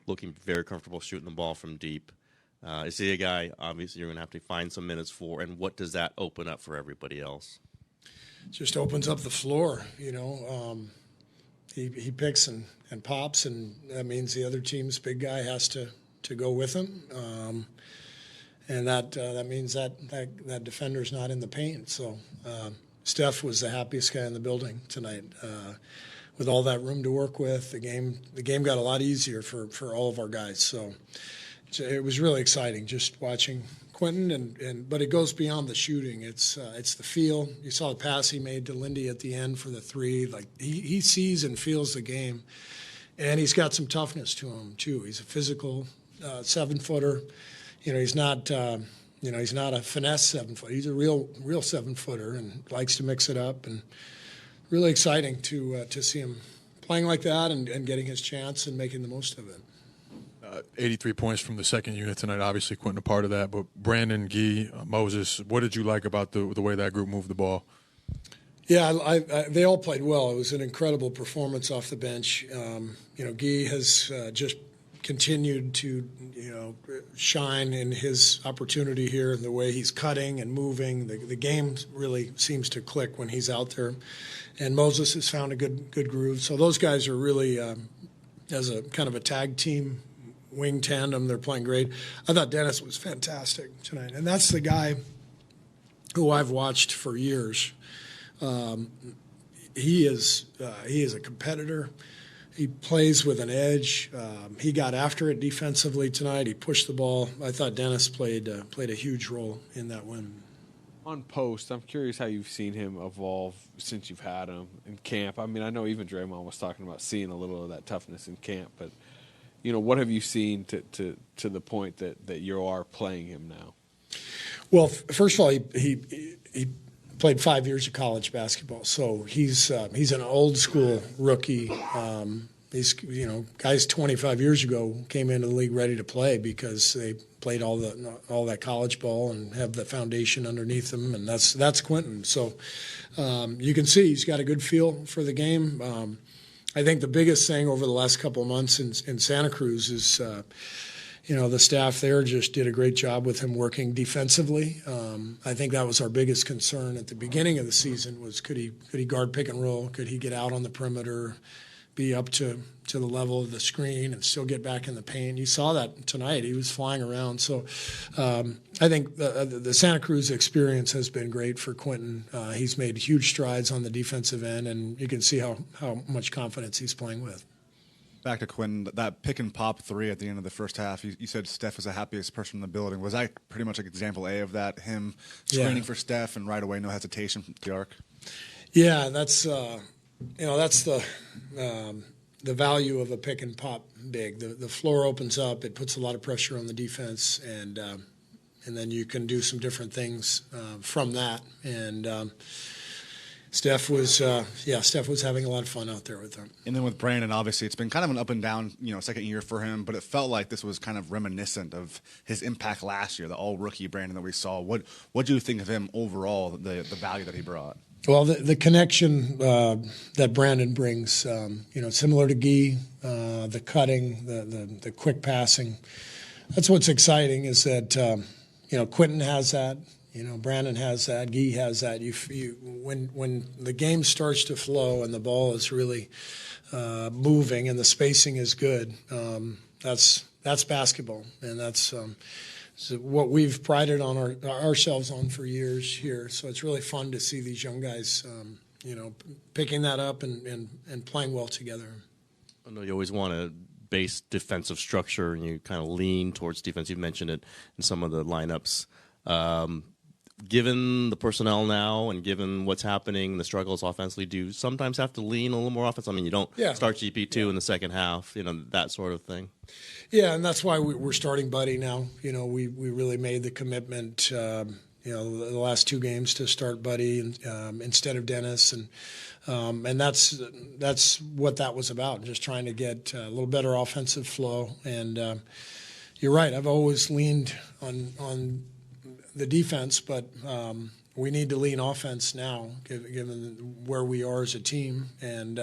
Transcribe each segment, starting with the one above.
looking very comfortable shooting the ball from deep. Is he a guy, obviously, you're going to have to find some minutes for, and what does that open up for everybody else? Just opens up the floor, you know. He picks and pops, and that means the other team's big guy has to go with him. And that means that defender's not in the paint. So Steph was the happiest guy in the building tonight. With all that room to work with, the game got a lot easier for all of our guys. So it was really exciting just watching Quinten, but it goes beyond the shooting. It's the feel. You saw the pass he made to Lindy at the end for the three. Like he sees and feels the game, and he's got some toughness to him too. He's a physical 7-footer. You know, he's not a finesse 7-footer. He's a real 7-footer and likes to mix it up. And really exciting to see him playing like that and getting his chance and making the most of it. 83 points from the second unit tonight. Obviously, Quinten a part of that. But Brandin, Guy, Moses, what did you like about the way that group moved the ball? Yeah, they all played well. It was an incredible performance off the bench. Guy has just continued to, shine in his opportunity here and the way he's cutting and moving. The game really seems to click when he's out there. And Moses has found a good groove. So those guys are really, as a kind of a tag team wing tandem, they're playing great. I thought Dennis was fantastic tonight. And that's the guy who I've watched for years. He is a competitor. He plays with an edge. He got after it defensively tonight. He pushed the ball. I thought Dennis played a huge role in that win. On Post, I'm curious how you've seen him evolve since you've had him in camp. I mean, I know even Draymond was talking about seeing a little of that toughness in camp, but what have you seen to the point that you are playing him now? Well, first of all, he played 5 years of college basketball, so he's an old school rookie. Guys 25 years ago came into the league ready to play because they played all that college ball and have the foundation underneath them, and that's Quinten. So you can see he's got a good feel for the game. I think the biggest thing over the last couple of months in Santa Cruz is the staff there just did a great job with him working defensively. I think that was our biggest concern at the beginning of the season was could he guard pick and roll? Could he get out on the perimeter, be up to the level of the screen and still get back in the paint? You saw that tonight. He was flying around. So I think the Santa Cruz experience has been great for Quinten. He's made huge strides on the defensive end, and you can see how much confidence he's playing with. Back to Quinten, that pick and pop three at the end of the first half, you said Steph was the happiest person in the building. Was that pretty much like example A of that, him screening for Steph and right away, no hesitation from the arc? Yeah, that's the value of a pick and pop big. The floor opens up, it puts a lot of pressure on the defense, and then you can do some different things from that. And Steph was having a lot of fun out there with them. And then with Brandin, obviously, it's been kind of an up and down, second year for him, but it felt like this was kind of reminiscent of his impact last year, the all-rookie Brandin that we saw. What do you think of him overall, the value that he brought? Well, the connection that Brandin brings, similar to Guy, the cutting, the quick passing. That's what's exciting is that, Quinten has that. Brandin has that. Guy has that. When the game starts to flow and the ball is really moving and the spacing is good, that's basketball, and that's what we've prided on ourselves on for years here. So it's really fun to see these young guys, picking that up and playing well together. I know you always want a base defensive structure, and you kind of lean towards defense. You mentioned it in some of the lineups. Given the personnel now and given what's happening, the struggles offensively, do you sometimes have to lean a little more offense? I mean, you don't start GP2 in the second half, that sort of thing. Yeah, and that's why we're starting Buddy now. We really made the commitment, the last two games to start Buddy instead of Dennis, and that's what that was about, just trying to get a little better offensive flow. And you're right, I've always leaned on the defense, but we need to lean offense now, given where we are as a team. And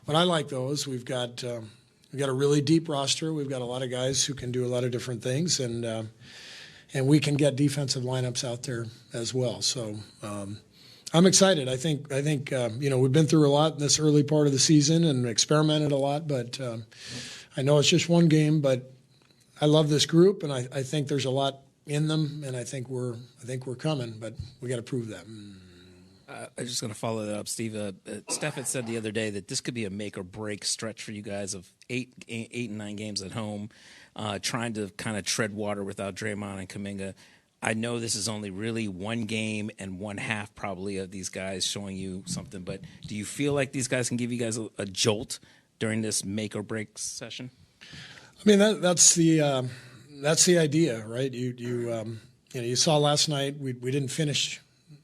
what I like, though, is we've got got a really deep roster. We've got a lot of guys who can do a lot of different things, and we can get defensive lineups out there as well. So I'm excited. I think we've been through a lot in this early part of the season and experimented a lot, but I know it's just one game, but I love this group, and I think there's a lot in them, and I think we're coming, but we got to prove that. I'm just going to follow that up, Steve. Steph had said the other day that this could be a make or break stretch for you guys of eight and 9 games at home, trying to kind of tread water without Draymond and Kuminga. I know this is only really one game and one half probably of these guys showing you something, but do you feel like these guys can give you guys a jolt during this make or break session? I mean, that's the idea, right? You saw last night we didn't finish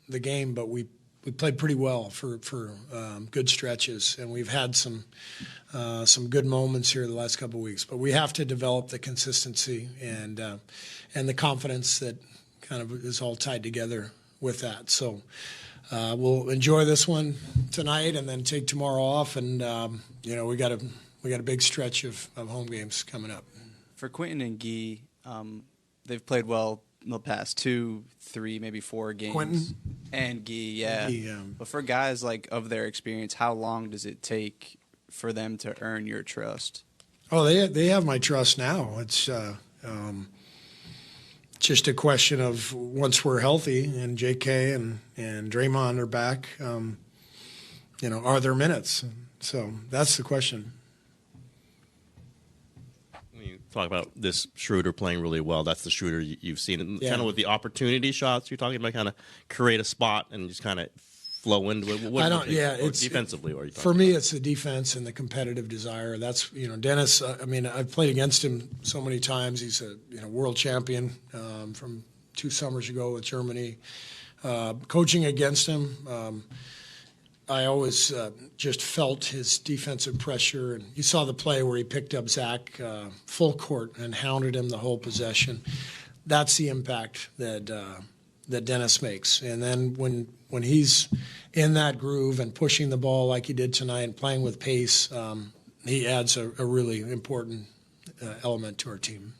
the game, but we played pretty well for good stretches, and we've had some good moments here the last couple of weeks. But we have to develop the consistency and the confidence that kind of is all tied together with that. So we'll enjoy this one tonight, and then take tomorrow off. And we got a big stretch of home games coming up. For Quinten and Guy, they've played well in the past 2, 3, maybe 4 games. Quinten and Guy, yeah. But for guys like of their experience, how long does it take for them to earn your trust? Oh, they have my trust now. It's just a question of once we're healthy and JK and Draymond are back, are there minutes? So that's the question. Talk about this Schroeder playing really well. That's the Schroeder you've seen. And Yeah. kind of with the opportunity shots you're talking about, kind of create a spot and just kind of flow into it. It's defensively. Or for me, it's the defense and the competitive desire. That's Dennis. I've played against him so many times. He's a world champion from 2 summers ago with Germany. Coaching against him, I always just felt his defensive pressure. And you saw the play where he picked up Zach full court and hounded him the whole possession. That's the impact that Dennis makes. And then when he's in that groove and pushing the ball like he did tonight and playing with pace, he adds a really important element to our team.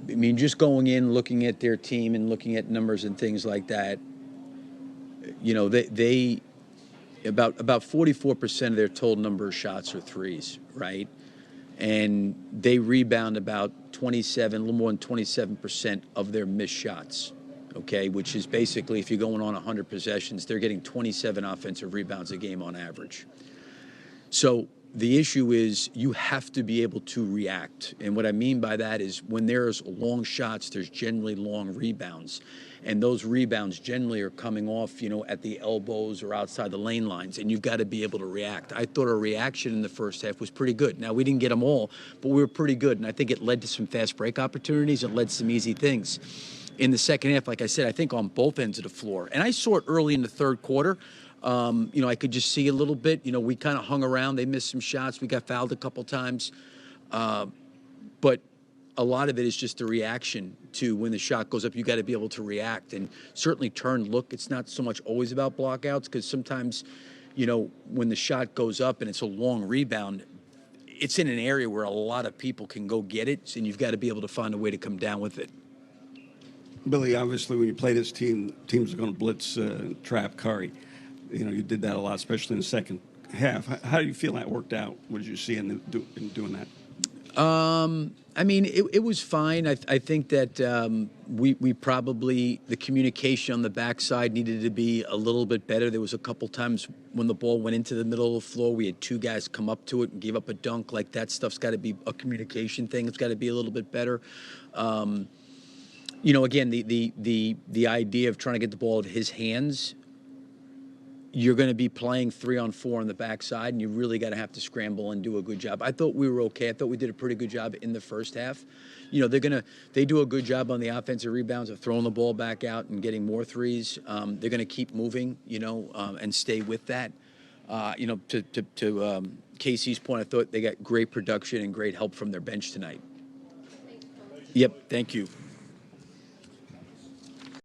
I mean, just going in, looking at their team and looking at numbers and things like that, they about 44% of their total number of shots are threes, right? And they rebound about 27, a little more than 27% of their missed shots, okay? Which is basically, if you're going on 100 possessions, they're getting 27 offensive rebounds a game on average. So the issue is you have to be able to react. And what I mean by that is when there's long shots, there's generally long rebounds. And those rebounds generally are coming off, at the elbows or outside the lane lines, and you've got to be able to react. I thought our reaction in the first half was pretty good. Now, we didn't get them all, but we were pretty good, and I think it led to some fast break opportunities. It led to some easy things. In the second half, like I said, I think on both ends of the floor. And I saw it early in the third quarter. I could just see a little bit. We kind of hung around. They missed some shots. We got fouled a couple times. But a lot of it is just the reaction to when the shot goes up. You got to be able to react and certainly turn, look. It's not so much always about blockouts because sometimes, when the shot goes up and it's a long rebound, it's in an area where a lot of people can go get it, and you've got to be able to find a way to come down with it. Billy, obviously, when you play this team, teams are going to blitz, trap Curry. You did that a lot, especially in the second half. How do you feel that worked out? What did you see in doing that? It was fine. I think that we probably, the communication on the backside needed to be a little bit better. There was a couple times when the ball went into the middle of the floor, we had 2 guys come up to it and give up a dunk. Like, that stuff's got to be a communication thing. It's got to be a little bit better. Again, the idea of trying to get the ball out of his hands, you're going to be playing 3-on-4 on the backside, and you really got to have to scramble and do a good job. I thought we were okay. I thought we did a pretty good job in the first half. They do a good job on the offensive rebounds of throwing the ball back out and getting more threes. They're going to keep moving, and stay with that. To Casey's point, I thought they got great production and great help from their bench tonight. Yep, thank you.